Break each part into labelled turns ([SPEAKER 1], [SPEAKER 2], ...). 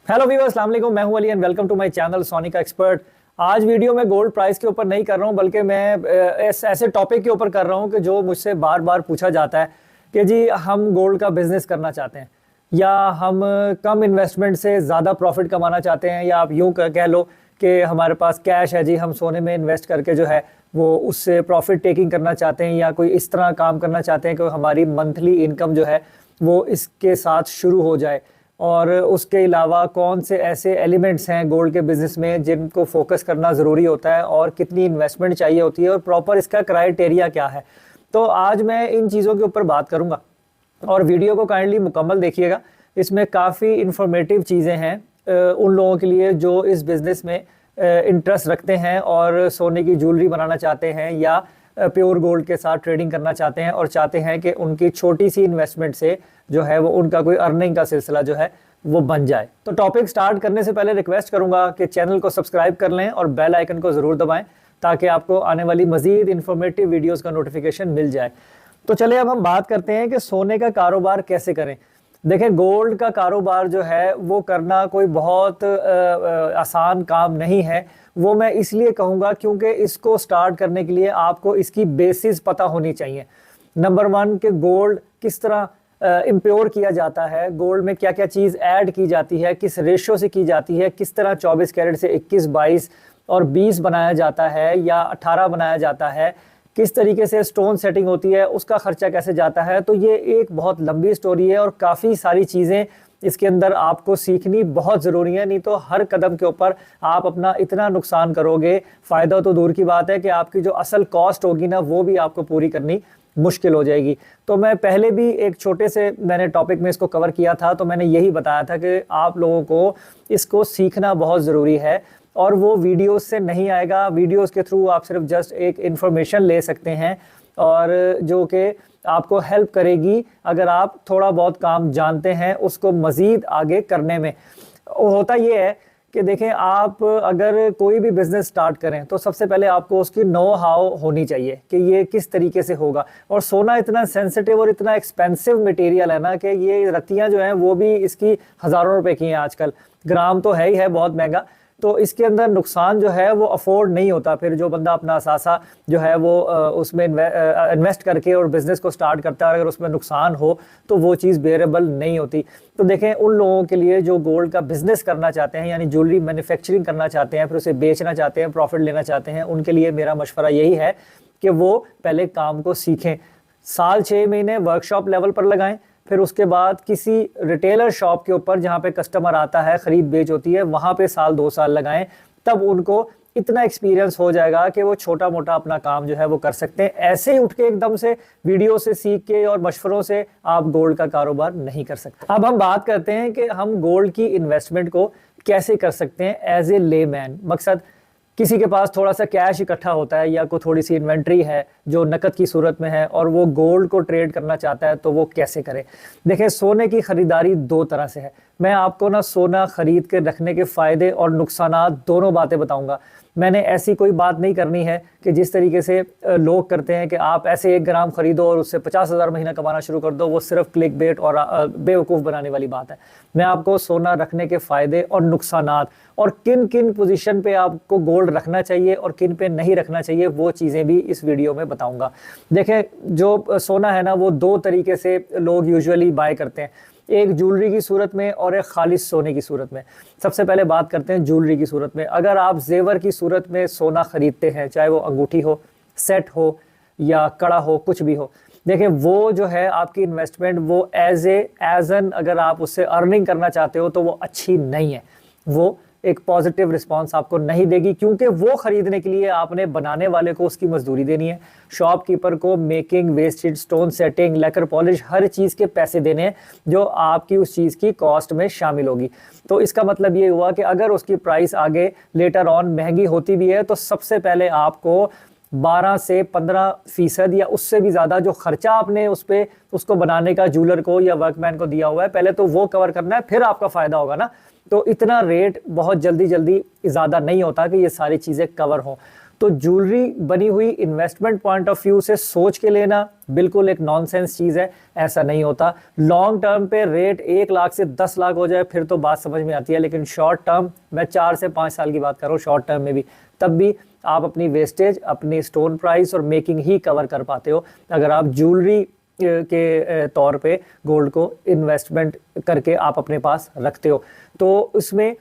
[SPEAKER 1] Hello viewers, अस्सलाम वालेकुम। मैं हूं Ali and welcome to my channel Sonika expert. आज वीडियो में गोल्ड प्राइस के ऊपर नहीं कर रहा हूं, बल्कि मैं ऐसे टॉपिक के ऊपर कर रहा हूं कि जो मुझसे बार बार पूछा जाता है कि जी हम गोल्ड का बिजनेस करना चाहते हैं या हम कम इन्वेस्टमेंट से ज़्यादा प्रॉफिट कमाना चाहते हैं, या आप यूँ कह लो कि हमारे पास कैश है जी, हम सोने में इन्वेस्ट करके जो है वो उससे प्रॉफिट टेकिंग करना चाहते हैं, या कोई इस तरह काम करना चाहते हैं कि हमारी मंथली इनकम जो है वो इसके साथ शुरू हो जाए। और उसके अलावा कौन से ऐसे एलिमेंट्स हैं गोल्ड के बिज़नेस में जिनको फोकस करना ज़रूरी होता है, और कितनी इन्वेस्टमेंट चाहिए होती है, और प्रॉपर इसका क्राइटेरिया क्या है। तो आज मैं इन चीज़ों के ऊपर बात करूँगा और वीडियो को काइंडली मुकम्मल देखिएगा। इसमें काफ़ी इंफॉर्मेटिव चीज़ें हैं उन लोगों के लिए जो इस बिज़नेस में इंटरेस्ट रखते हैं और सोने की ज्वेलरी बनाना चाहते हैं या प्योर गोल्ड के साथ ट्रेडिंग करना चाहते हैं, और चाहते हैं कि उनकी छोटी सी इन्वेस्टमेंट से जो है वो उनका कोई अर्निंग का सिलसिला जो है वो बन जाए। तो टॉपिक स्टार्ट करने से पहले रिक्वेस्ट करूंगा कि चैनल को सब्सक्राइब कर लें और बेल आइकन को ज़रूर दबाएं ताकि आपको आने वाली मज़ीद इंफॉर्मेटिव वीडियोज़ का नोटिफिकेशन मिल जाए। तो चलिए अब हम बात करते हैं कि सोने का कारोबार कैसे करें। देखें, गोल्ड का कारोबार जो है वो करना कोई बहुत आसान काम नहीं है। वो मैं इसलिए कहूँगा क्योंकि इसको स्टार्ट करने के लिए आपको इसकी बेसिस पता होनी चाहिए। नंबर वन, कि गोल्ड किस तरह इम्प्योर किया जाता है, गोल्ड में क्या क्या चीज़ ऐड की जाती है, किस रेशो से की जाती है, किस तरह 24 कैरेट से 21, 22 और 20 बनाया जाता है या 18 बनाया जाता है, किस तरीके से स्टोन सेटिंग होती है, उसका खर्चा कैसे जाता है। तो ये एक बहुत लंबी स्टोरी है और काफ़ी सारी चीज़ें इसके अंदर आपको सीखनी बहुत ज़रूरी है, नहीं तो हर कदम के ऊपर आप अपना इतना नुकसान करोगे, फ़ायदा तो दूर की बात है कि आपकी जो असल कॉस्ट होगी ना वो भी आपको पूरी करनी मुश्किल हो जाएगी। तो मैं पहले भी एक छोटे से मैंने टॉपिक में इसको कवर किया था, तो मैंने यही बताया था कि आप लोगों को इसको सीखना बहुत ज़रूरी है, और वो वीडियोस से नहीं आएगा। वीडियोस के थ्रू आप सिर्फ जस्ट एक इन्फॉर्मेशन ले सकते हैं, और जो कि आपको हेल्प करेगी अगर आप थोड़ा बहुत काम जानते हैं उसको मज़ीद आगे करने में। होता ये है कि देखें, आप अगर कोई भी बिज़नेस स्टार्ट करें तो सबसे पहले आपको उसकी नो हाउ होनी चाहिए कि ये किस तरीके से होगा। और सोना इतना सेंसिटिव और इतना एक्सपेंसिव मटेरियल है ना कि ये रत्तियाँ जो हैं वो भी इसकी हज़ारों रुपए की हैं आजकल। ग्राम तो है ही है बहुत महंगा, तो इसके अंदर नुकसान जो है वो अफोर्ड नहीं होता। फिर जो बंदा अपना असासा जो है वो उसमें इन्वेस्ट करके और बिज़नेस को स्टार्ट करता है, अगर उसमें नुकसान हो तो वो चीज़ बेरेबल नहीं होती। तो देखें, उन लोगों के लिए जो गोल्ड का बिज़नेस करना चाहते हैं, यानी ज्वेलरी मैन्युफैक्चरिंग करना चाहते हैं, फिर उसे बेचना चाहते हैं, प्रॉफिट लेना चाहते हैं, उनके लिए मेरा मशवरा यही है कि वो पहले काम को सीखें। साल 6 महीने वर्कशॉप लेवल पर लगाएं, फिर उसके बाद किसी रिटेलर शॉप के ऊपर जहाँ पे कस्टमर आता है, ख़रीद बेच होती है, वहाँ पे साल 2 साल लगाएं। तब उनको इतना एक्सपीरियंस हो जाएगा कि वो छोटा मोटा अपना काम जो है वो कर सकते हैं। ऐसे ही उठ के एकदम से वीडियो से सीख के और मशवरों से आप गोल्ड का कारोबार नहीं कर सकते। अब हम बात करते हैं कि हम गोल्ड की इन्वेस्टमेंट को कैसे कर सकते हैं एज ए लेमैन। मकसद, किसी के पास थोड़ा सा कैश इकट्ठा होता है या कोई थोड़ी सी इन्वेंट्री है जो नकद की सूरत में है और वो गोल्ड को ट्रेड करना चाहता है, तो वो कैसे करे। देखें, सोने की ख़रीदारी 2 तरह से है। मैं आपको ना सोना ख़रीद के रखने के फ़ायदे और नुकसानात दोनों बातें बताऊंगा। मैंने ऐसी कोई बात नहीं करनी है कि जिस तरीके से लोग करते हैं कि आप ऐसे 1 ग्राम ख़रीदो और उससे 50,000 महीना कमाना शुरू कर दो। वो सिर्फ क्लिक बेट और बेवकूफ़ बनाने वाली बात है। मैं आपको सोना रखने के फ़ायदे और नुकसानात और किन किन पोजीशन पे आपको गोल्ड रखना चाहिए और किन पे नहीं रखना चाहिए वो चीज़ें भी इस वीडियो में बताऊंगा। देखें, जो सोना है ना वो 2 तरीके से लोग यूजुअली बाय करते हैं, एक ज्वेलरी की सूरत में और एक खालिस सोने की सूरत में। सबसे पहले बात करते हैं ज्वेलरी की सूरत में। अगर आप जेवर की सूरत में सोना ख़रीदते हैं, चाहे वो अंगूठी हो, सेट हो या कड़ा हो, कुछ भी हो, देखें वो जो है आपकी इन्वेस्टमेंट वो एज एन अगर आप उससे अर्निंग करना चाहते हो तो वो अच्छी नहीं है। वो एक पॉजिटिव रिस्पांस आपको नहीं देगी, क्योंकि वो ख़रीदने के लिए आपने बनाने वाले को उसकी मजदूरी देनी है, शॉपकीपर को मेकिंग, वेस्टेज, स्टोन सेटिंग, लेकर पॉलिश, हर चीज़ के पैसे देने हैं जो आपकी उस चीज़ की कॉस्ट में शामिल होगी। तो इसका मतलब ये हुआ कि अगर उसकी प्राइस आगे लेटर ऑन महंगी होती भी है तो सबसे पहले आपको 12 से 15% या उससे भी ज़्यादा जो खर्चा आपने उस पर उसको बनाने का ज्वेलर को या वर्कमैन को दिया हुआ है, पहले तो वो कवर करना है, फिर आपका फ़ायदा होगा ना। तो इतना रेट बहुत जल्दी ज़्यादा नहीं होता कि ये सारी चीज़ें कवर हों। तो ज्वेलरी बनी हुई इन्वेस्टमेंट पॉइंट ऑफ व्यू से सोच के लेना बिल्कुल एक नॉनसेंस चीज़ है, ऐसा नहीं होता। लॉन्ग टर्म पे रेट 1 लाख से 10 लाख हो जाए फिर तो बात समझ में आती है, लेकिन शॉर्ट टर्म, मैं 4 से 5 साल की बात कर रहा हूँ, शॉर्ट टर्म में भी तब भी आप अपनी वेस्टेज, अपनी स्टोन प्राइस और मेकिंग ही कवर कर पाते हो अगर आप ज्वेलरी के तौर पे गोल्ड को इन्वेस्टमेंट करके आप अपने पास रखते हो। तो उसमें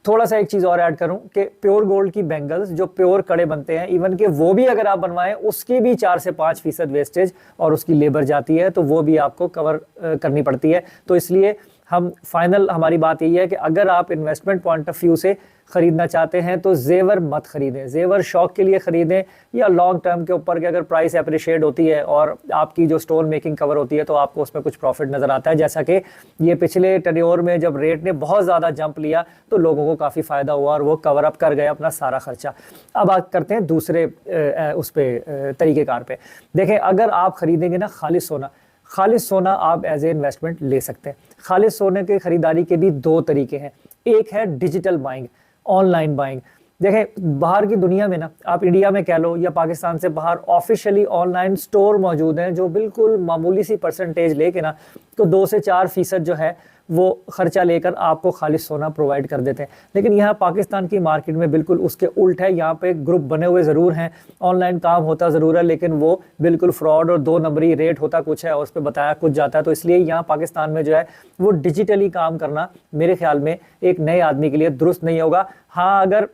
[SPEAKER 1] थोड़ा सा एक चीज़ और ऐड करूं कि प्योर गोल्ड की बैंगल्स जो प्योर कड़े बनते हैं, इवन के वो भी अगर आप बनवाएं उसकी भी 4 से 5% वेस्टेज और उसकी लेबर जाती है, तो वो भी आपको कवर करनी पड़ती है। तो इसलिए हम फाइनल हमारी बात यही है कि अगर आप इन्वेस्टमेंट पॉइंट ऑफ व्यू से खरीदना चाहते हैं तो जेवर मत खरीदें, जेवर शौक के लिए खरीदें या लॉन्ग टर्म के ऊपर कि अगर प्राइस अप्रिशिएट होती है और आपकी जो स्टोन मेकिंग कवर होती है तो आपको उसमें कुछ प्रॉफिट नजर आता है। जैसा कि ये पिछले टेन्योर में जब रेट ने बहुत ज़्यादा जंप लिया तो लोगों को काफ़ी फ़ायदा हुआ और वो कवर अप कर गए अपना सारा खर्चा। अब बात करते हैं दूसरे उस पर तरीक़ेकार पे। देखें, अगर आप खरीदेंगे ना खालिस सोना आप एज ए इन्वेस्टमेंट ले सकते हैं। खालिस सोने के खरीदारी के भी 2 तरीके हैं, एक है डिजिटल बाइंग, ऑनलाइन बाइंग। देखें, बाहर की दुनिया में ना, आप इंडिया में कह लो या पाकिस्तान से बाहर ऑफिशियली ऑनलाइन स्टोर मौजूद हैं जो बिल्कुल मामूली सी परसेंटेज लेके ना तो 2 से 4% जो है वो खर्चा लेकर आपको खालिस सोना प्रोवाइड कर देते हैं। लेकिन यहाँ पाकिस्तान की मार्केट में बिल्कुल उसके उल्ट है। यहाँ पे ग्रुप बने हुए ज़रूर हैं, ऑनलाइन काम होता ज़रूर है, लेकिन वो बिल्कुल फ्रॉड और 2 नंबरी रेट होता कुछ है और उस पर बताया कुछ जाता है। तो इसलिए यहाँ पाकिस्तान में जो है वो डिजिटली काम करना मेरे ख्याल में एक नए आदमी के लिए दुरुस्त नहीं होगा। हाँ, अगर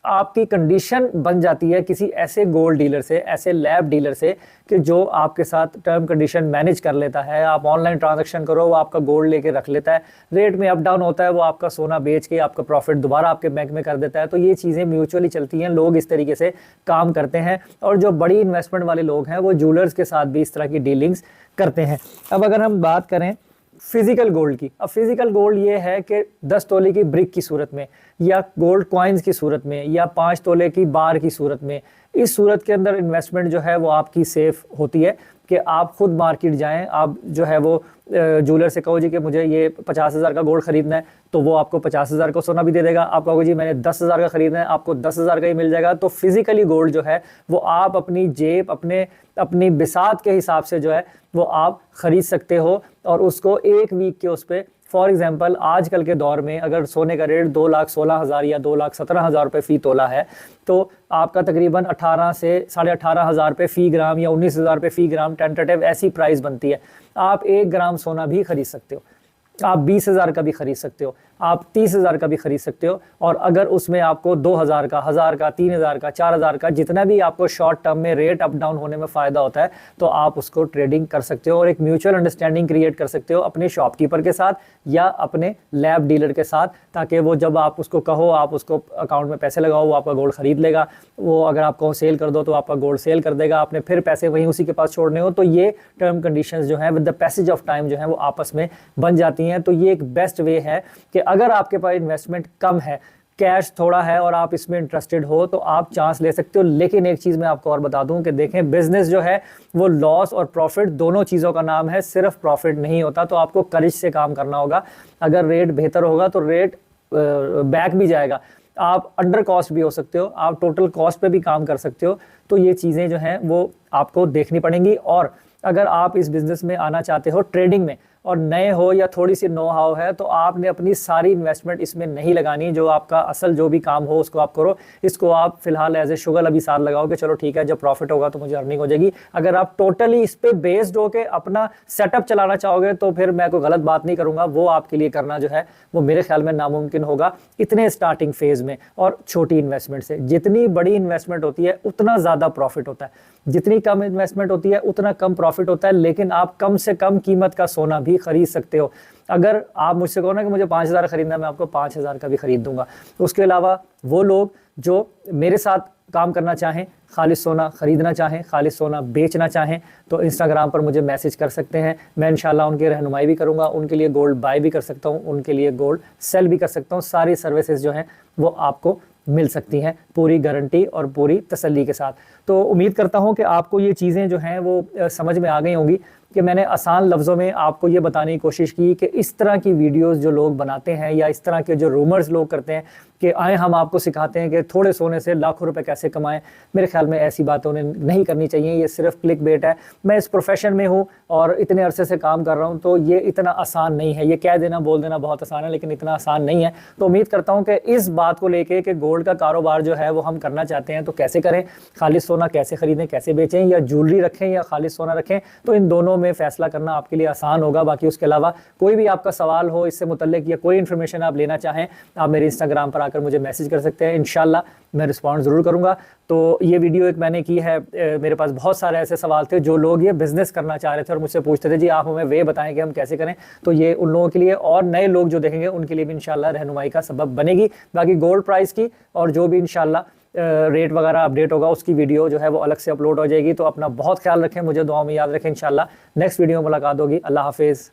[SPEAKER 1] आपकी कंडीशन बन जाती है किसी ऐसे गोल्ड डीलर से, ऐसे लैब डीलर से कि जो आपके साथ टर्म कंडीशन मैनेज कर लेता है, आप ऑनलाइन ट्रांजैक्शन करो वो आपका गोल्ड लेके रख लेता है, रेट में अप डाउन होता है वो आपका सोना बेच के आपका प्रॉफिट दोबारा आपके बैंक में कर देता है, तो ये चीज़ें म्यूचुअली चलती हैं, लोग इस तरीके से काम करते हैं। और जो बड़ी इन्वेस्टमेंट वाले लोग हैं वो ज्वेलर्स के साथ भी इस तरह की डीलिंग्स करते हैं। अब अगर हम बात करें फिजिकल गोल्ड की, अब फिजिकल गोल्ड ये है कि 10 तोले की ब्रिक की सूरत में या गोल्ड कॉइन्स की सूरत में या 5 तोले की बार की सूरत में, इस सूरत के अंदर इन्वेस्टमेंट जो है वो आपकी सेफ होती है कि आप खुद मार्केट जाएं, आप जो है वो ज्वेलर से कहो जी कि मुझे ये 50,000 का गोल्ड खरीदना है तो वो आपको 50,000 का सोना भी दे देगा। आप कहोगे जी मैंने 10,000 का खरीदना है, आपको 10,000 का ही मिल जाएगा। तो फिजिकली गोल्ड जो है वो आप अपनी जेब, अपनी बिसात के हिसाब से जो है वो आप खरीद सकते हो और उसको 1 वीक के उस पर, फॉर एग्जांपल आजकल के दौर में अगर सोने का रेट 2,16,000 या 2,17,000 रुपये फ़ी तोला है तो आपका तकरीबन 18 से 18,500 रुपये फ़ी ग्राम या 19,000 रुपये फ़ी ग्राम टेंटेटिव ऐसी प्राइस बनती है। आप 1 ग्राम सोना भी खरीद सकते हो, आप 20,000 का भी खरीद सकते हो, आप 30,000 का भी खरीद सकते हो। और अगर उसमें आपको 2,000 का, 1,000 का, 3,000 का, 4,000 का, जितना भी आपको शॉर्ट टर्म में रेट अप डाउन होने में फ़ायदा होता है तो आप उसको ट्रेडिंग कर सकते हो और एक म्यूचुअल अंडरस्टैंडिंग क्रिएट कर सकते हो अपने शॉपकीपर के साथ या अपने लैब डीलर के साथ, ताकि वो जब आप उसको कहो आप उसको अकाउंट में पैसे लगाओ वो आपका गोल्ड खरीद लेगा, वो अगर आप कहो सेल कर दो तो आपका गोल्ड सेल कर देगा, आपने फिर पैसे वहीं उसी के पास छोड़ने हो। तो ये टर्म कंडीशंस जो हैं with the passage of time जो है वो आपस में बन जाती हैं। तो ये एक बेस्ट वे है कि अगर आपके पास इन्वेस्टमेंट कम है, कैश थोड़ा है और आप इसमें इंटरेस्टेड हो तो आप चांस ले सकते हो। लेकिन एक चीज़ मैं आपको और बता दूं कि देखें, बिजनेस जो है वो लॉस और प्रॉफिट दोनों चीज़ों का नाम है, सिर्फ प्रॉफिट नहीं होता। तो आपको करेज से काम करना होगा। अगर रेट बेहतर होगा तो रेट बैक भी जाएगा, आप अंडर कॉस्ट भी हो सकते हो, आप टोटल कॉस्ट पे भी काम कर सकते हो। तो ये चीज़ें जो हैं वो आपको देखनी पड़ेंगी। और अगर आप इस बिज़नेस में आना चाहते हो ट्रेडिंग में और नए हो या थोड़ी सी नो हाउ है तो आपने अपनी सारी इन्वेस्टमेंट इसमें नहीं लगानी। जो आपका असल जो भी काम हो उसको आप करो, इसको आप फिलहाल एज ए शुगर अभी साथ लगाओ कि चलो ठीक है जब प्रॉफिट होगा तो मुझे अर्निंग हो जाएगी। अगर आप टोटली इस पे बेस्ड होके अपना सेटअप चलाना चाहोगे तो फिर मैं कोई गलत बात नहीं करूंगा, वो आपके लिए करना जो है वो मेरे ख्याल में नामुमकिन होगा इतने स्टार्टिंग फेज में और छोटी इन्वेस्टमेंट से। जितनी बड़ी इन्वेस्टमेंट होती है उतना ज़्यादा प्रॉफिट होता है, जितनी कम इन्वेस्टमेंट होती है उतना कम प्रॉफिट होता है। लेकिन आप कम से कम कीमत का सोना भी खरीद सकते हो। अगर आप मुझसे कहो ना कि मुझे 5,000 खरीदना, मैं आपको 5,000 का भी खरीद दूंगा। उसके अलावा वो लोग जो मेरे साथ काम करना चाहें, खालिस सोना खरीदना चाहें, खालिस सोना बेचना चाहें तो इंस्टाग्राम पर मुझे मैसेज कर सकते हैं। मैं इंशाल्लाह उनकी रहनुमाई भी करूंगा, उनके लिए गोल्ड बाय भी कर सकता हूं, उनके लिए गोल्ड सेल भी कर सकता हूं। सारी सर्विसेज जो हैं वो आपको मिल सकती हैं पूरी गारंटी और पूरी तसल्ली के साथ। तो उम्मीद करता हूं कि आपको ये चीज़ें जो हैं वो समझ में आ गई होंगी। कि मैंने आसान लफ्ज़ों में आपको ये बताने की कोशिश की कि इस तरह की वीडियोस जो लोग बनाते हैं या इस तरह के जो रूमर्स लोग करते हैं कि आए हम आपको सिखाते हैं कि थोड़े सोने से लाखों रुपए कैसे कमाएं, मेरे ख्याल में ऐसी बातें उन्हें नहीं करनी चाहिए। ये सिर्फ क्लिक बेट है। मैं इस प्रोफेशन में हूँ और इतने अरसे से काम कर रहा हूँ, तो ये इतना आसान नहीं है। ये कह देना बोल देना बहुत आसान है, लेकिन इतना आसान नहीं है। तो उम्मीद करता हूँ कि इस बात को लेके कि गोल्ड का कारोबार जो है वो हम करना चाहते हैं तो कैसे करें, खालिश सोना कैसे खरीदें, कैसे बेचें, या ज्वेलरी रखें या खालिश सोना रखें, तो इन दोनों में फैसला करना आपके लिए आसान होगा। बाकी उसके अलावा कोई भी आपका सवाल हो इससे मुतल्लिक या कोई इन्फॉर्मेशन आप लेना चाहें, आप मेरे इंस्टाग्राम पर आकर मुझे मैसेज कर सकते हैं। इंशाल्लाह मैं रिस्पॉन्ड ज़रूर करूँगा। तो ये वीडियो एक मैंने की है, मेरे पास बहुत सारे ऐसे सवाल थे जो लोग ये बिज़नेस करना चाह रहे थे और मुझसे पूछते थे जी आप हमें वे बताएं कि हम कैसे करें। तो ये उन लोगों के लिए और नए लोग जो देखेंगे उनके लिए भी इंशाल्लाह रहनुमाई का सबब बनेगी। बाकी गोल्ड प्राइस की और जो भी इंशाल्लाह रेट वगैरह अपडेट होगा उसकी वीडियो जो है वो अलग से अपलोड हो जाएगी। तो अपना बहुत ख्याल रखें, मुझे दुआ में याद रखें। इंशाल्लाह नेक्स्ट वीडियो में मुलाकात होगी। अल्लाह हाफिज़।